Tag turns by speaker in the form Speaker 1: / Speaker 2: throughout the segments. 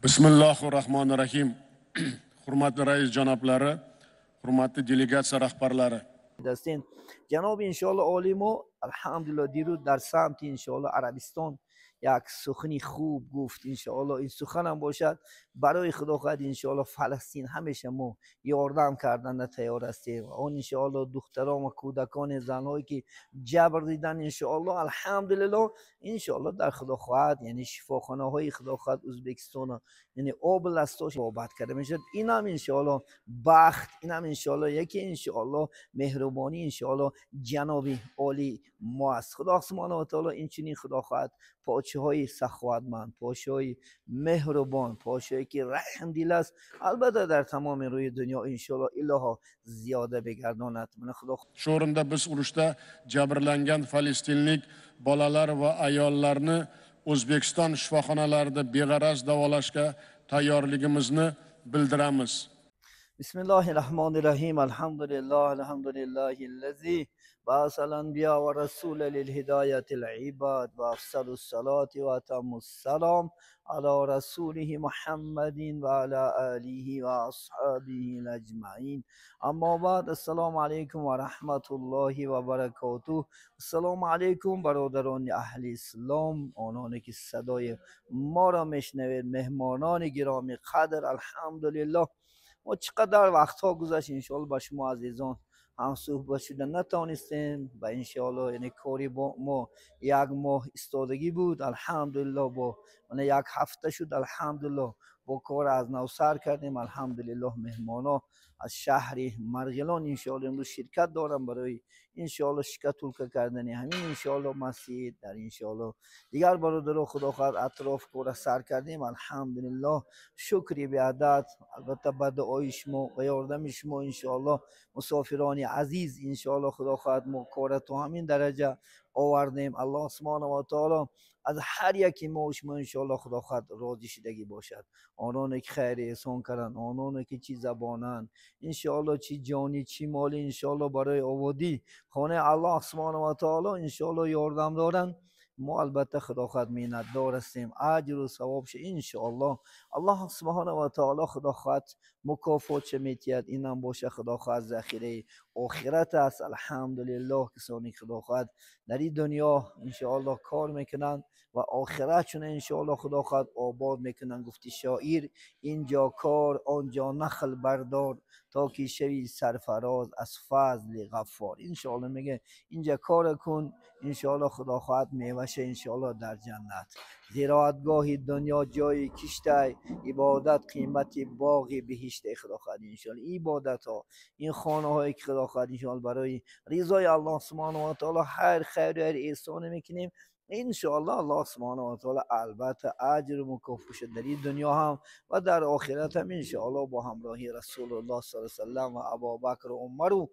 Speaker 1: Bismillahirrahmanirrahim. Hurmatli rais janoblari, hurmatli delegatsiya rahbarlari.
Speaker 2: دستین جناب انشالله عالی ما الحمدلله دیروز در سمت انشالله عربستان یک سخنی خوب گفت. انشالله این سخن هم باشد برای خداوند. انشالله فلسطین همیشه ما یاردم کردن تیار هستیم. اون انشالله دختران و کودکان زنهایی که جبر دیدن انشالله الحمدلله انشالله در خداوند یعنی شفاخانه های خداوند ازبکستان یعنی آب لستاش بابت کرده میشد. این هم انشالله بخت، این هم انشالله یکی انشالله مهربانی انشالله جناب عالی ما است. خدا سبحانه و تعالی این چنین خدا خواهد پادشاهی سخاوتمند، پادشاهی مهربان، پادشاهی که رحم دل است البته در تمام روی دنیا انشالله الها زیاده بگرداند. من خدا
Speaker 1: Shu o'rinda biz urushda jabrlangan falastinlik bolalar va ayollarni O'zbekiston shifoxonalarida beg'araz davolashga tayyorligimizni bildiramiz.
Speaker 2: بسم الله الرحمن الرحیم. الحمدلله الذی بعث الانبیاء و رسول للهدایة العباد و افضل الصلاة و اتم السلام علی رسوله محمد و علی آله و اصحابه اجمعین. اما بعد السلام علیکم و رحمت الله و برکاته. السلام علیکم برادران اهل اسلام، آنانی که صدای ما را میشنوید، مهمانان گرامی قدر. الحمدلله ما چقدر وقتها گذشت انشاءالله با شما عزیزان هم صحبت شدن نتانستیم و انشاءالله یعنی کاری با ما یک ماه استادگی بود. الحمدلله با یعنی یک هفته شد الحمدلله با کار از نو سر کردیم. الحمدلله مهمانا از شهر مرغلان انشاءالله امروز شرکت دارم برای انشاءالله شکتول کردن همین انشاءالله مسجد در انشاءالله دیگر برادران خدا خواهد اطراف کار سر کردیم. الحمدلله شکری به عدد البته به دعای شما و یاردم شما انشاءالله مسافران عزیز انشاءالله خدا خواهد ما کار تو همین درجه آوردیم. الله سبحانه و تعالی از هر یکی ما و شما انشاءالله خدا خواهد راضی شدگی باشد. آنانی که خیر احسان کردن، آنانی که چی زبانند انشاءالله چی جانی چی مالی انشاءالله برای آبادی خانه الله سبحانه و تعالی انشاءالله یاردم دارن. ما البته خدا خواهد مینت دار هستیم، اجر و ثوابش انشاءالله الله سبحانه و تعالی خدا خواهد مکافات چه میتید اینم باشه. خدا خواهد ذخیره آخرت است. الحمدلله کسانی خدا خواهد در این دنیا انشاءالله کار میکنن و آخرتشون انشاءالله خدا خواهد آباد میکنن. گفتی شاعر اینجا کار آنجا نخل بردار تا که شوی سرفراز از فضل غفار. انشاءالله میگه اینجا کار کن انشاءالله خدا خواهد میوشه انشاءالله در جنت. زراعتگاه دنیا جای کشته، عبادت قیمت باغ بهشت خدا خواهد انشاءالله. عبادت ها این خانه هایی که خدا خواهد انشاءالله برای رضای الله سبحانه و تعالی هر خیر و هر احسان میکنیم انشاءالله الله سبحانه و تعالی البته اجر و مکافاتش در این دنیا هم و در آخرت هم انشاءالله با همراهی رسول الله صلی الله علیه و سلم و ابوبکر و عمر و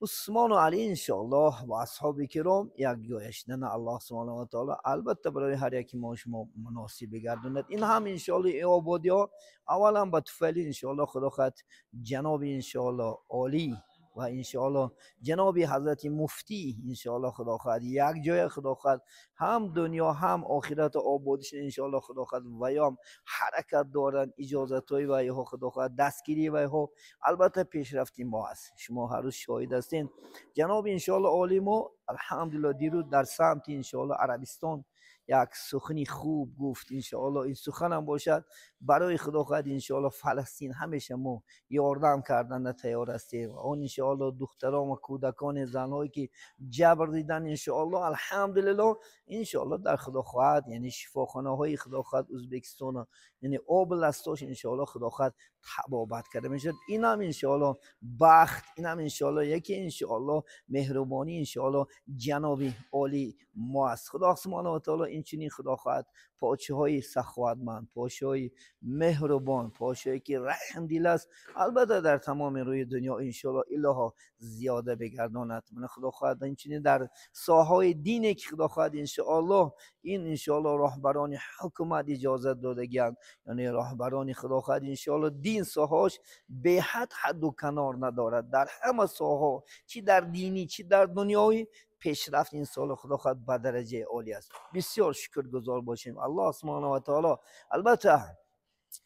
Speaker 2: عثمان و علی انشاءالله و اصحاب کرام یک گویشتن الله سبحانه و تعالی البته برای هر یکی ما شما مناسب بگردوند. این هم انشاءالله ای آبادی ها اولا با طفلی انشاءالله خدا خواهد جناب انشاءالله عالی و انشاءالله جناب حضرت مفتی انشاءالله خدا خواهد یک جای خدا خواهد هم دنیا هم آخرت آبادیش انشاءالله خدا خواهد ویام حرکت دارن. اجازت های و ها خدا خواهد دستگیری و ها البته پیشرفتی ما است. شما هر روز شاهد هستین. جناب انشاءالله عالی ما الحمدلله دیروز در سمت انشاءالله عربستان یک سخنی خوب گفت. انشاءالله این سخن هم باشد برای خدا خواهد انشاءالله فلسطین همیشه ما یاردم کردن تیار هستیم. اون انشاءالله دختران و کودکان زنهایی که جبر دیدن انشاءالله الحمدلله انشاءالله در خدا خواهد یعنی شفاخانه های خدا خواهد ازبکستان یعنی آب لستاش انشاءالله خدا خواهد تبابت کرده میشد. این هم انشاءالله بخت، این هم انشاءالله یکی انشاءالله مهربانی انشاءالله جناب عالی ما است. خدا سبحانه و تعالی این چنین خدا خواهد پادشاهی سخاوتمند، پادشاهی مهربان، پادشاهی که رحم دل است البته در تمام روی دنیا انشاءالله الها زیاده بگرداند. من خدا خواهد این چنین در ساحای دینی که خدا خواهد انشاءالله این انشاءالله راهبران حکومت اجازه دادگیان یعنی راهبران خدا خواهد انشاءالله دین ساحاش به حد و کنار ندارد. در همه ساحا چی در دینی چی در دنیایی پیشرفت این سال خدا خواهد به درجه عالی است. بسیار شکر گزار باشیم الله سبحانه و تعالی. البته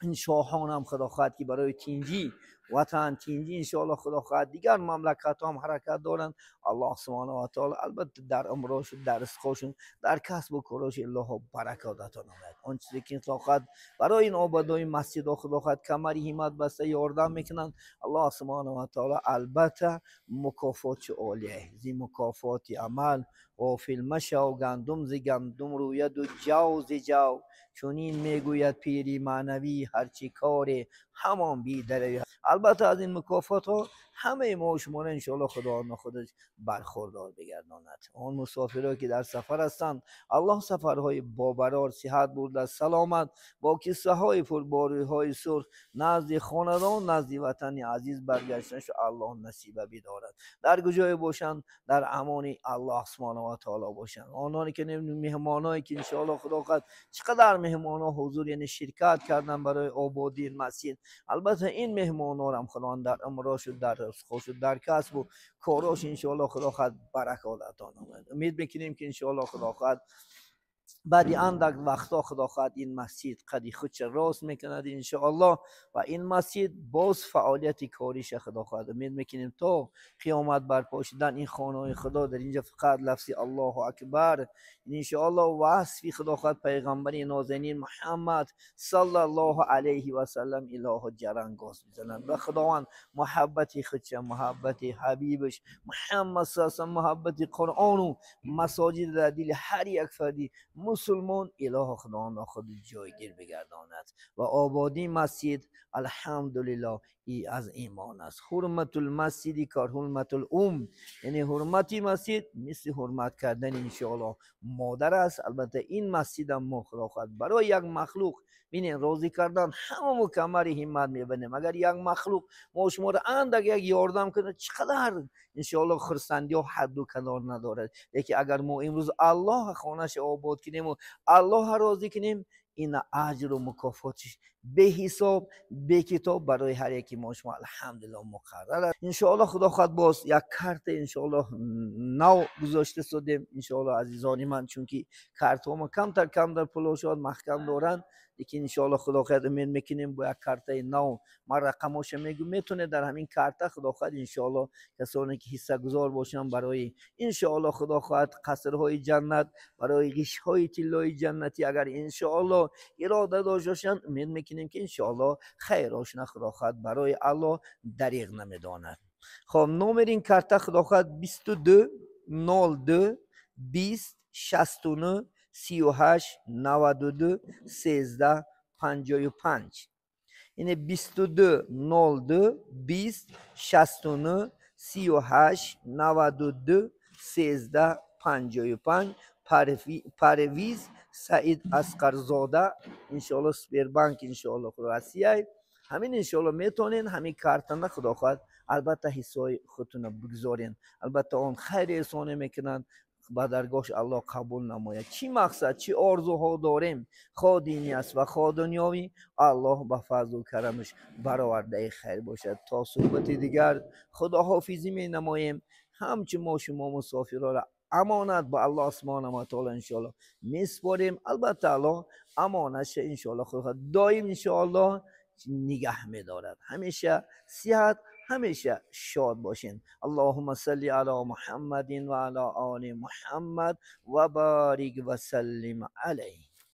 Speaker 2: این شاهان هم خدا خواهد که برای تینجی وطن تینجی انشاءالله خدا خواهد دیگر مملکت هم حرکت دارند. الله سبحانه و تعالی البته در امرش در رزقشون در کسب و کارش الله برکات عطا نماید. آن چیزی که خدا خواهد برای این آبادی مسجد و خدا خواهد کمری همت بسته یاردم میکنند، الله سبحانه و تعالی البته مکافات عالیه زی مکافات عمل و فیلم شو گندم زی گندم روید و جو زی جو چونین میگوید پیری معنوی هرچی کاری همان بیدره. البته از این مکافات ها همه ما و شما را انشاءالله خدا خودش برخوردار بگرداند. آن مسافرها که در سفر هستند الله سفرهای بابرار صحت برده سلامت با کیسه های پرباری های سرخ نزد خاندان نزد وطن عزیز برگشتنش الله نصیب بدارد. در کجای باشند در امان الله سبحانه و تعالی باشند. آنانی که مهمانایی که انشاءالله خدا خواهد چقدر مهمان ها حضور یعنی شرکت کردن برای آبادی مسجد، البته این مهمان ها هم خدا در امراش و در رزقش و در کسب و کاراش انشاءالله خدا خواهد برکات عطا نماید. امید میکنیم که انشاءالله خدا خواهد بعد اندک وقتا خدا خواهد این مسجد قدی خودش راست میکند انشاءالله و این مسجد باز فعالیت کاریش خدا خواهد. امید میکنیم تا قیامت برپا شدن این خانه خدا در اینجا فقط لفظ الله اکبر انشاءالله وصفی خدا خواهد پیغمبر نازنین محمد صلی الله علیه و سلم اله جرنگاز بزنند و خداوند محبت خودش محبت حبیبش محمد صلی الله علیه و سلم محبت قرآن و مساجد در دل هر یک فردی مسلمان اله خداوند خود جایگیر بگرداند و آبادی مسجد الحمدلله ای از ایمان است. حرمت المسجد کار حرمت یعنی حرمتی مسجد مثل حرمت کردن انشاءالله مادر است. البته این مسجد هم ما خدا خواهد برای یک مخلوق ببینین راضی کردن همه کمر همت میبنیم. اگر یک مخلوق ما شما را اندک یک یاردم کنه چقدر انشاءالله خرسندی و حد و کنار ندارد. لیکن اگر ما امروز الله خانهش آباد کنیم و الله راضی کنیم این اجر و مکافاتش به حساب به کتاب برای هر یکی ما شما الحمدلله مقرر است. انشاءالله خدا خواهد باز یک کارت انشاءالله نو گذاشته شده انشاءالله عزیزان من، چون که کارت ها ما کم در پلوشات محکم دارن. لیکن انشاءالله خدا خواهد امید میکنیم با یک کارت نو ما رقماش میگم میتونه در همین کارت خدا خواهد انشاءالله کسانی که حصه گذار باشن برای انشاءالله خدا خواهد قصرهای جنت برای غشهای طلای جنتی اگر انشاءالله اراده داشتن امید میکنیم که انشاءالله خیراش خدا خواهد برای الله دریغ نمیداند. خب نمر این کارت خدا خواهد 22 02 20 69 38 92 13 55. اینه 22 02 20 69 38 92 13 55. پرویز سعید اسقرزاده انشاءالله سپیربانک انشاءالله خلاصیه همین انشاءالله میتونین همین کارتنا خدا خواهد البته حسای خودتون بگذارین. البته اون خیر احسان میکنن با درگاهش الله قبول نماید. چی مقصد چی آرزوها داریم خواه دینی است و خواه دنیاوی الله با فضل و کرمش برآورده خیر باشد. تا صحبت دیگر خدا حافظی می نماییم. همچه ما شما مسافرها را امانت با الله سبحانه و تعالی انشاءالله میسپاریم. البته الله امانتش انشاءالله خدا دایم انشاءالله نگه میدارد. همیشه صحت همیشه شاد باشین. اللهم صل علی محمد و علی آل محمد و بارک و سلم علیه.